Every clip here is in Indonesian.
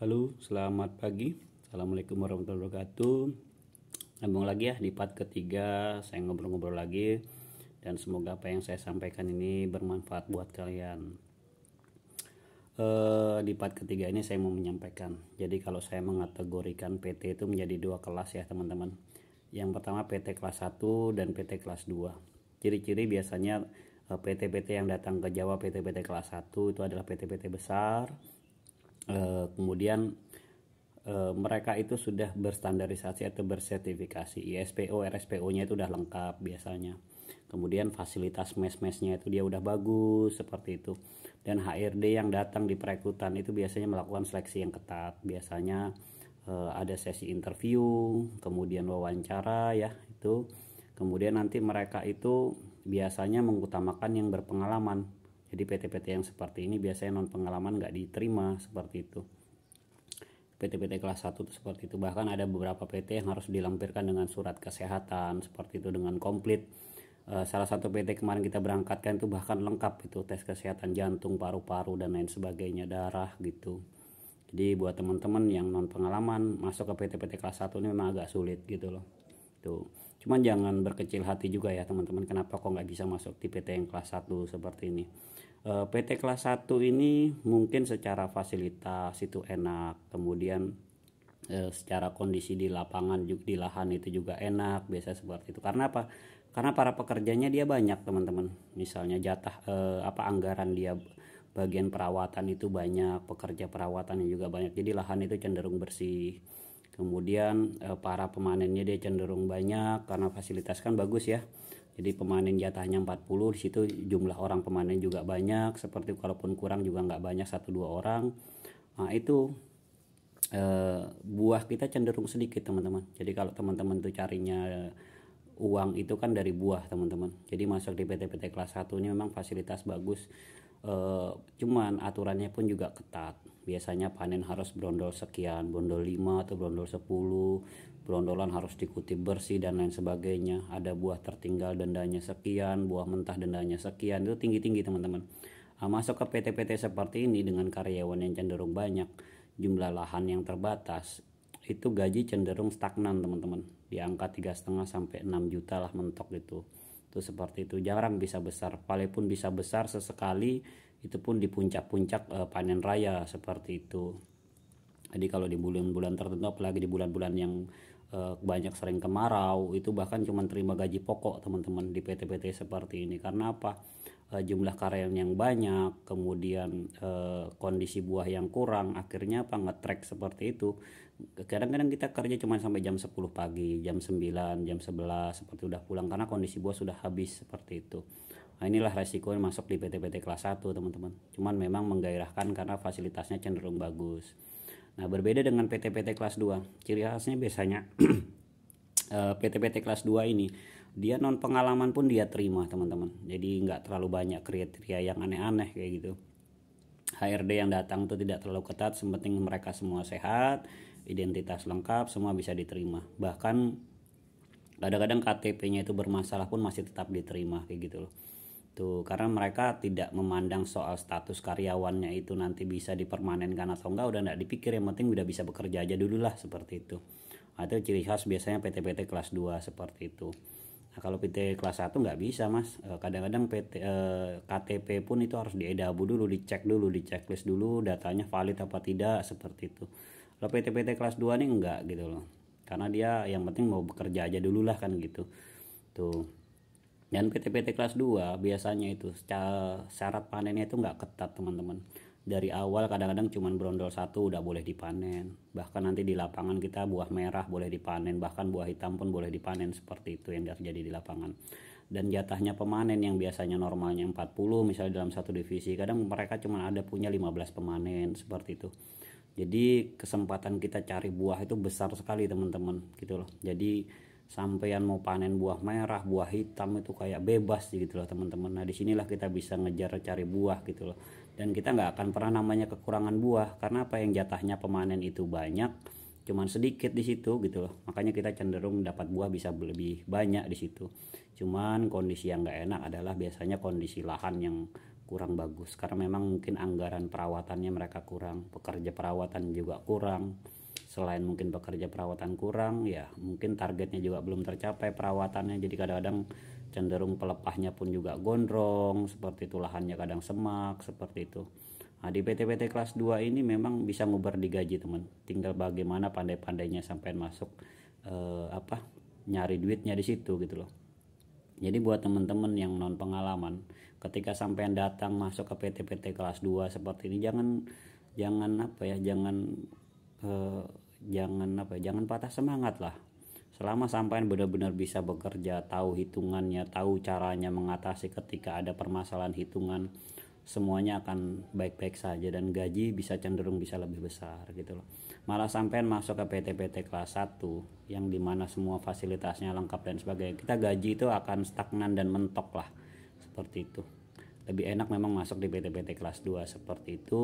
Halo, selamat pagi. Assalamualaikum warahmatullahi wabarakatuh. Sambung lagi ya di part ketiga, saya ngobrol-ngobrol lagi dan semoga apa yang saya sampaikan ini bermanfaat buat kalian. Di part ketiga ini saya mau menyampaikan. Jadi kalau saya mengategorikan PT itu menjadi dua kelas ya teman-teman. Yang pertama PT kelas 1 dan PT kelas 2. Ciri-ciri biasanya PT-PT yang datang ke Jawa, PT-PT kelas 1 itu adalah PT-PT besar. Kemudian mereka itu sudah berstandarisasi atau bersertifikasi ISPO, RSPO-nya itu udah lengkap biasanya. Kemudian fasilitas mes-mesnya itu dia udah bagus seperti itu. Dan HRD yang datang di perekrutan itu biasanya melakukan seleksi yang ketat. Biasanya ada sesi interview, kemudian wawancara ya itu. Kemudian nanti mereka itu biasanya mengutamakan yang berpengalaman. Jadi PT-PT yang seperti ini biasanya non pengalaman nggak diterima seperti itu. PT-PT kelas 1 itu seperti itu. Bahkan ada beberapa PT yang harus dilampirkan dengan surat kesehatan seperti itu dengan komplit. Salah satu PT kemarin kita berangkatkan itu bahkan lengkap itu tes kesehatan jantung, paru-paru dan lain sebagainya, darah gitu. Jadi buat teman-teman yang non pengalaman masuk ke PT-PT kelas 1 ini memang agak sulit gitu loh. Tuh. Cuman jangan berkecil hati juga ya teman-teman, kenapa kok nggak bisa masuk di PT yang kelas 1 seperti ini. PT kelas 1 ini mungkin secara fasilitas itu enak, kemudian secara kondisi di lapangan juga di lahan itu juga enak, biasa seperti itu. Karena apa? Karena para pekerjanya dia banyak teman-teman. Misalnya jatah anggaran dia bagian perawatan itu banyak, pekerja perawatannya juga banyak. Jadi lahan itu cenderung bersih. Kemudian para pemanennya dia cenderung banyak karena fasilitas kan bagus ya. Jadi pemanen jatahnya 40, di situ jumlah orang pemanen juga banyak, seperti kalaupun kurang juga nggak banyak 1-2 orang. Nah itu buah kita cenderung sedikit teman-teman. Jadi kalau teman-teman tuh carinya uang itu kan dari buah teman-teman. Jadi masuk di PT-PT kelas 1 ini memang fasilitas bagus. Cuman aturannya pun juga ketat. Biasanya panen harus brondol sekian, brondol 5 atau brondol 10, brondolan harus dikutip bersih dan lain sebagainya. Ada buah tertinggal dendanya sekian, buah mentah dendanya sekian, itu tinggi-tinggi teman-teman. Masuk ke PT-PT seperti ini dengan karyawan yang cenderung banyak, jumlah lahan yang terbatas, itu gaji cenderung stagnan teman-teman, di angka 3,5 sampai 6 juta lah mentok gitu. Itu seperti itu, jarang bisa besar, walaupun bisa besar sesekali itu pun di puncak-puncak panen raya seperti itu. Jadi kalau di bulan-bulan tertentu, apalagi di bulan-bulan yang banyak sering kemarau, itu bahkan cuma terima gaji pokok teman-teman di PT-PT seperti ini. Karena apa? Jumlah karyawan yang banyak, kemudian kondisi buah yang kurang, akhirnya apa nge-track seperti itu. Kadang-kadang kita kerja cuma sampai jam 10 pagi, jam 9, jam 11 seperti udah pulang karena kondisi buah sudah habis seperti itu. Nah, inilah resiko yang masuk di PT-PT kelas 1 teman-teman. Cuman memang menggairahkan karena fasilitasnya cenderung bagus. Nah, berbeda dengan PT-PT kelas 2. Ciri khasnya biasanya PT-PT kelas 2 ini dia non pengalaman pun dia terima teman-teman. Jadi nggak terlalu banyak kriteria yang aneh-aneh kayak gitu. HRD yang datang itu tidak terlalu ketat, sepenting mereka semua sehat, identitas lengkap, semua bisa diterima. Bahkan kadang-kadang KTP-nya itu bermasalah pun masih tetap diterima kayak gitu loh. Tuh, karena mereka tidak memandang soal status karyawannya itu nanti bisa dipermanenkan atau enggak, udah enggak dipikir, yang penting udah bisa bekerja aja dulu lah seperti itu. Nah, itu ciri khas biasanya PT-PT kelas 2 seperti itu. Nah, kalau PT kelas 1 nggak bisa mas, kadang-kadang KTP pun itu harus diedabu dulu, dicek dulu, di checklist dulu datanya valid apa tidak seperti itu. Kalau PT-PT kelas 2 nih enggak gitu loh, karena dia yang penting mau bekerja aja dulu lah kan gitu tuh. Dan PT-PT kelas 2 biasanya itu syarat panennya itu nggak ketat teman-teman. Dari awal kadang-kadang cuma brondol 1 udah boleh dipanen. Bahkan nanti di lapangan kita buah merah boleh dipanen, bahkan buah hitam pun boleh dipanen, seperti itu yang terjadi di lapangan. Dan jatahnya pemanen yang biasanya normalnya 40 misalnya dalam satu divisi, kadang mereka cuma ada punya 15 pemanen seperti itu. Jadi kesempatan kita cari buah itu besar sekali teman-teman gitu loh. Jadi sampean mau panen buah merah, buah hitam itu kayak bebas gitu loh teman-teman. Nah disinilah kita bisa ngejar cari buah gitu loh. Dan kita nggak akan pernah namanya kekurangan buah, karena apa, yang jatahnya pemanen itu banyak, cuman sedikit di situ gitu loh. Makanya kita cenderung dapat buah bisa lebih banyak di situ. Cuman kondisi yang nggak enak adalah biasanya kondisi lahan yang kurang bagus, karena memang mungkin anggaran perawatannya mereka kurang, pekerja perawatan juga kurang. Selain mungkin pekerja perawatan kurang, ya mungkin targetnya juga belum tercapai perawatannya, jadi kadang-kadang cenderung pelepahnya pun juga gondrong seperti itu, lahannya kadang semak seperti itu. Nah, di PT-PT kelas 2 ini memang bisa ngubar digaji teman, tinggal bagaimana pandai-pandainya sampai masuk nyari duitnya di situ gitu loh. Jadi buat teman-teman yang non pengalaman, ketika sampean datang masuk ke PT-PT kelas 2 seperti ini, jangan patah semangat lah. Selama sampean benar-benar bisa bekerja, tahu hitungannya, tahu caranya mengatasi ketika ada permasalahan hitungan, semuanya akan baik-baik saja dan gaji bisa cenderung bisa lebih besar gitu loh. Malah sampean masuk ke PT-PT kelas 1 yang dimana semua fasilitasnya lengkap dan sebagainya, kita gaji itu akan stagnan dan mentok lah seperti itu. Lebih enak memang masuk di PT-PT kelas 2 seperti itu.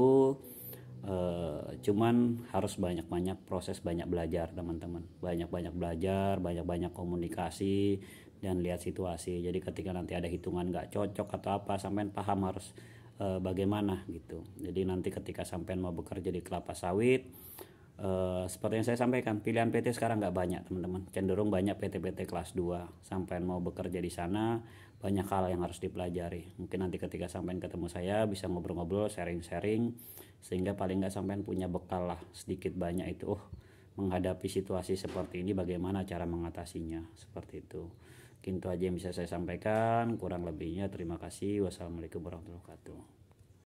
Cuman harus banyak-banyak proses, banyak belajar teman-teman, banyak-banyak belajar, banyak-banyak komunikasi dan lihat situasi. Jadi ketika nanti ada hitungan nggak cocok atau apa, sampean paham harus bagaimana gitu. Jadi nanti ketika sampean mau bekerja di kelapa sawit, seperti yang saya sampaikan, pilihan PT sekarang nggak banyak teman-teman, cenderung banyak PT-PT kelas 2. Sampean mau bekerja di sana, banyak hal yang harus dipelajari. Mungkin nanti ketika sampean ketemu saya bisa ngobrol-ngobrol, sharing-sharing, sehingga paling nggak sampean punya bekal lah sedikit banyak itu, menghadapi situasi seperti ini bagaimana cara mengatasinya seperti itu. Mungkin itu aja yang bisa saya sampaikan, kurang lebihnya terima kasih. Wassalamualaikum warahmatullahi wabarakatuh.